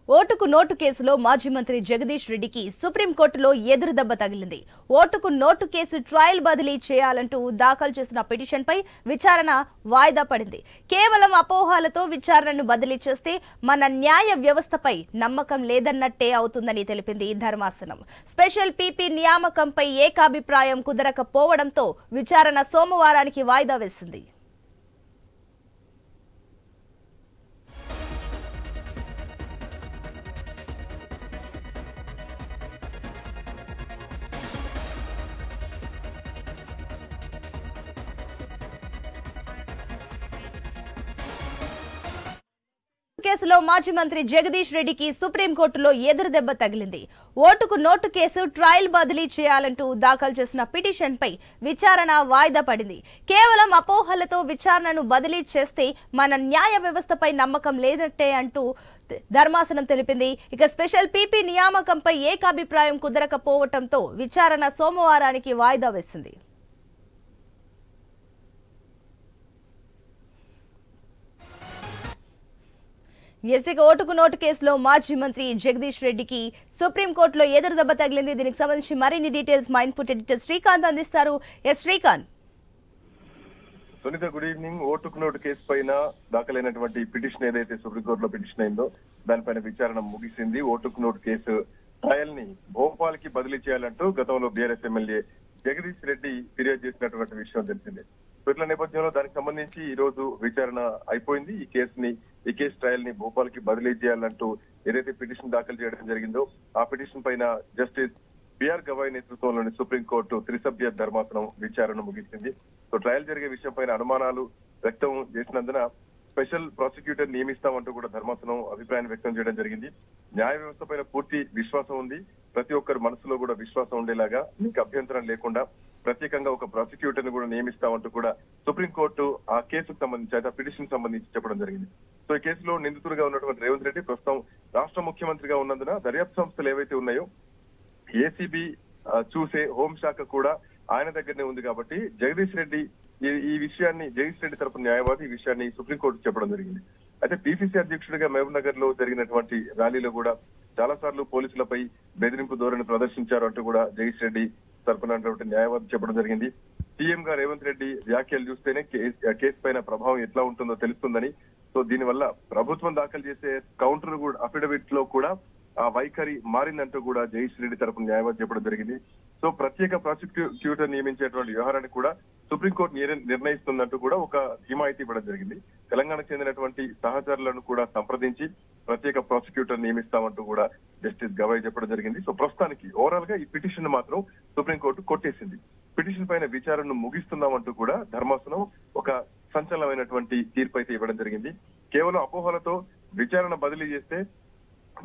ఓటుకు నోటు కేసులో మాజీ మంత్రి జగదీష్ రెడ్డికి సుప్రీంకోర్టులో ఎదురుదెబ్బ తగిలింది. ఓటుకు నోటు కేసు ట్రయల్ బదిలీ చేయాలంటూ దాఖలు చేసిన పిటిషన్పై విచారణ వాయిదా పడింది. కేవలం అపోహలతో విచారణను బదిలీ చేస్తే మన న్యాయ వ్యవస్థపై నమ్మకం లేదన్నట్టే అవుతుందని తెలిపింది ధర్మాసనం. స్పెషల్ పీపీ నియామకంపై ఏకాభిప్రాయం కుదరకపోవడంతో విచారణ సోమవారానికి వాయిదా వేసింది. కేసులో మాజీ మంత్రి జగదీష్ రెడ్డికి సుప్రీంకోర్టులో ఎదురుదెబ్బ తగిలింది. ఓటుకు నోటు కేసు ట్రయల్ బదిలీ చేయాలంటూ దాఖలు చేసిన పిటిషన్పై విచారణ వాయిదా పడింది. కేవలం అపోహలతో విచారణను బదిలీ చేస్తే మన న్యాయ వ్యవస్థపై నమ్మకం లేనట్టే అంటూ ధర్మాసనం తెలిపింది. ఇక స్పెషల్ పీపీ నియామకంపై ఏకాభిప్రాయం కుదరకపోవడంతో విచారణ సోమవారానికి వాయిదా వేసింది. ఎస్సీకి ఓటుకు నోటు కేసులో మాజీ మంత్రి జగదీష్ రెడ్డికి సుప్రీంకోర్టులో ఎదురుదెబ్బ తగిలింది. దీనికి సంబంధించి మరిన్ని డీటెయిల్స్ మా ఇన్పుట్ ఎడిటర్ శ్రీకాంత్ అందిస్తారు. శ్రీకాంత్. Sunitha, good evening. ఓటుకు నోటు కేసు పైన దాఖలైనటువంటి పిటిషన్ ఏదైతే సుప్రీంకోర్టులో పిటిషన్ అయిందో దానిపైన విచారణ ముగిసింది. ఓటుకు నోటు కేసు ట్రయల్ ని భోపాల్ కి బదిలీ చేయాలంటూ గతంలో బీఆర్ఎస్ ఎమ్మెల్యే జగదీష్ రెడ్డి ఫిర్యాదు చేసినటువంటి విషయం తెలిసిందే. ఇట్ల నేపథ్యంలో దానికి సంబంధించి ఈ రోజు విచారణ అయిపోయింది. ఈ కేసు ట్రయల్ ని భోపాల్ కి బదిలీ చేయాలంటూ ఏదైతే పిటిషన్ దాఖలు చేయడం జరిగిందో ఆ పిటిషన్ పైన జస్టిస్ బిఆర్ గవాయ్ నేతృత్వంలోని సుప్రీంకోర్టు త్రిసభ్య ధర్మాసనం విచారణ ముగిసింది. సో ట్రయల్ జరిగే విషయం పైన అనుమానాలు వ్యక్తం చేసినందున స్పెషల్ ప్రాసిక్యూటర్ నియమిస్తామంటూ కూడా ధర్మాసనం అభిప్రాయం వ్యక్తం చేయడం జరిగింది. న్యాయ వ్యవస్థ పైన పూర్తి విశ్వాసం ఉంది. ప్రతి ఒక్కరి మనసులో కూడా విశ్వాసం ఉండేలాగా మీకు అభ్యంతరం లేకుండా ప్రత్యేకంగా ఒక ప్రాసిక్యూటర్ ని కూడా నియమిస్తామంటూ కూడా సుప్రీంకోర్టు ఆ కేసుకు సంబంధించి అయితే పిటిషన్ సంబంధించి చెప్పడం జరిగింది. సో ఈ కేసులో నిందితుడిగా ఉన్నటువంటి రేవంత్ రెడ్డి ప్రస్తుతం రాష్ట్ర ముఖ్యమంత్రిగా ఉన్నందున దర్యాప్తు సంస్థలు ఏవైతే ఉన్నాయో ఏసీబీ చూసే హోంశాఖ కూడా ఆయన దగ్గరనే ఉంది కాబట్టి జగదీష్ రెడ్డి తరపున న్యాయవాది ఈ విషయాన్ని సుప్రీంకోర్టు చెప్పడం జరిగింది. అయితే పిసిసి అధ్యక్షుడిగా మహబూబ్ నగర్ లో జరిగినటువంటి ర్యాలీలో కూడా చాలా సార్లు పోలీసులపై బెదిరింపు ధోరణి ప్రదర్శించారు అంటూ కూడా జగదీష్ రెడ్డి తరపున న్యాయవాది చెప్పడం జరిగింది. సీఎం గా రేవంత్ రెడ్డి వ్యాఖ్యలు చూస్తేనే కేసు పైన ప్రభావం ఎట్లా ఉంటుందో తెలుస్తుందని, సో దీనివల్ల ప్రభుత్వం దాఖలు చేసే కౌంటర్ కూడా అఫిడవిట్ లో కూడా ఆ వైఖరి మారిందంటూ కూడా జగదీష్ రెడ్డి తరపున న్యాయవాది చెప్పడం జరిగింది. సో ప్రత్యేక ప్రాసిక్యూటర్ నియమించేటువంటి వ్యవహారాన్ని కూడా సుప్రీంకోర్టు నిర్ణయిస్తుందంటూ కూడా ఒక హిమాయితీ ఇవ్వడం జరిగింది. తెలంగాణకు చెందినటువంటి సహచరులను కూడా సంప్రదించి ప్రత్యేక ప్రాసిక్యూటర్ నియమిస్తామంటూ కూడా జస్టిస్ గవాయ్ చెప్పడం జరిగింది. సో ప్రస్తుతానికి ఓవరాల్ గా ఈ పిటిషన్ మాత్రం సుప్రీంకోర్టు కొట్టేసింది. పిటిషన్ పైన విచారణను ముగిస్తున్నామంటూ కూడా ధర్మాసనం ఒక సంచలనమైనటువంటి తీర్పు అయితే ఇవ్వడం జరిగింది. కేవలం అపోహలతో విచారణ బదిలీ చేస్తే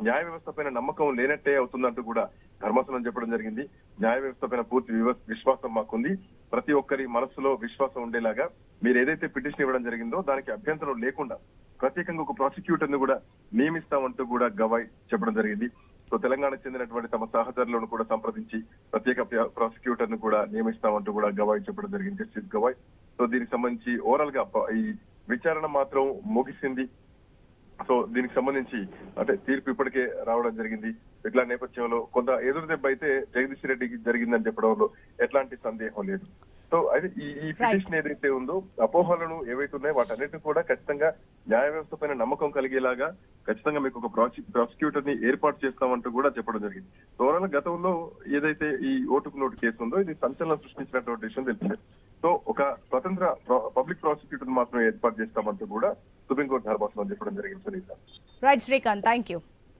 న్యాయ వ్యవస్థ పైన నమ్మకం లేనట్టే అవుతుందంటూ కూడా ధర్మాసనం చెప్పడం జరిగింది. న్యాయ వ్యవస్థ పైన పూర్తి విశ్వాసం మాకుంది. ప్రతి ఒక్కరి మనస్సులో విశ్వాసం ఉండేలాగా మీరు ఏదైతే పిటిషన్ ఇవ్వడం జరిగిందో దానికి అభ్యంతరం లేకుండా ప్రత్యేకంగా ఒక ప్రాసిక్యూటర్ ని కూడా నియమిస్తామంటూ కూడా గవాయ్ చెప్పడం జరిగింది. సో తెలంగాణకు చెందినటువంటి తమ సహచరులను కూడా సంప్రదించి ప్రత్యేక ప్రాసిక్యూటర్ ని కూడా నియమిస్తామంటూ కూడా గవాయ్ చెప్పడం జరిగింది, జస్టిస్ గవాయ్. సో దీనికి సంబంధించి ఓవరాల్ గా ఈ విచారణ మాత్రం ముగిసింది. సో దీనికి సంబంధించి అంటే తీర్పు ఇప్పటికే రావడం జరిగింది. ఇట్లా నేపథ్యంలో కొంత ఎదురుదెబ్బ అయితే జగదీష్ రెడ్డికి జరిగిందని చెప్పడంలో ఎట్లాంటి సందేహం లేదు. సో అయితే ఈ పిటిషన్ ఏదైతే ఉందో అపోహలను ఏవైతే ఉన్నాయో వాటన్నిటిని కూడా ఖచ్చితంగా న్యాయ వ్యవస్థ పైన నమ్మకం కలిగేలాగా ఖచ్చితంగా మీకు ఒక ప్రాసిక్యూటర్ ని ఏర్పాటు చేస్తామంటూ కూడా చెప్పడం జరిగింది. ఓవరాల్ గతంలో ఏదైతే ఈ ఓటుకు నోటు కేసు ఉందో ఇది సంచలనం సృష్టించినటువంటి విషయం తెలిసిందే. సో ఒక స్వతంత్ర పబ్లిక్ ప్రాసిక్యూటర్ మాత్రం ఏర్పాటు చేస్తామంటూ కూడా సుప్రీంకోర్టు ధర్మాసనం చెప్పడం జరిగింది. Right Srikanth, thank you.